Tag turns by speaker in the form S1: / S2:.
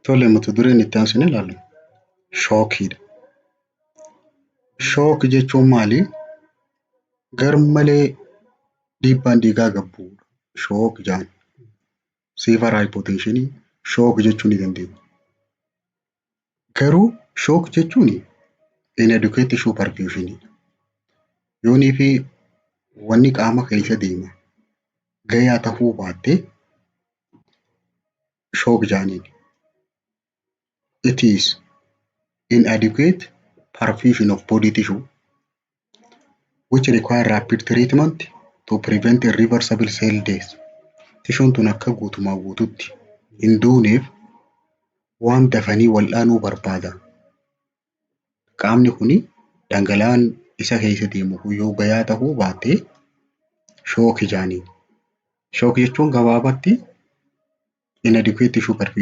S1: Tole mata dureen itti aansine ilaallu shookiidha. Shook jechuun maali? Garmalee dhiibbaan dhiigaa gad bu'udha. Shook jedhama. Severe hypotension shook jechuu ni dandeenya. Garuu shook jechuun inadequate supervision yoonii fi wanni qaama keessa deema gayaa ta'uu baatte shook jedhaniin. It is inadequate perfusion of body tissue which require rapid treatment to prevent irreversible cell death. Tishuun tun akka guutumaa guututti hin duuneef waan dafanii wal'aanuu barbaada. Qaamni kuni dhangala'aan isa keessa deemu kun yoo gayaa ta'uu baatte shook jedhaniin. Shook jechuun gabaabatti inadequate tissue perfusion.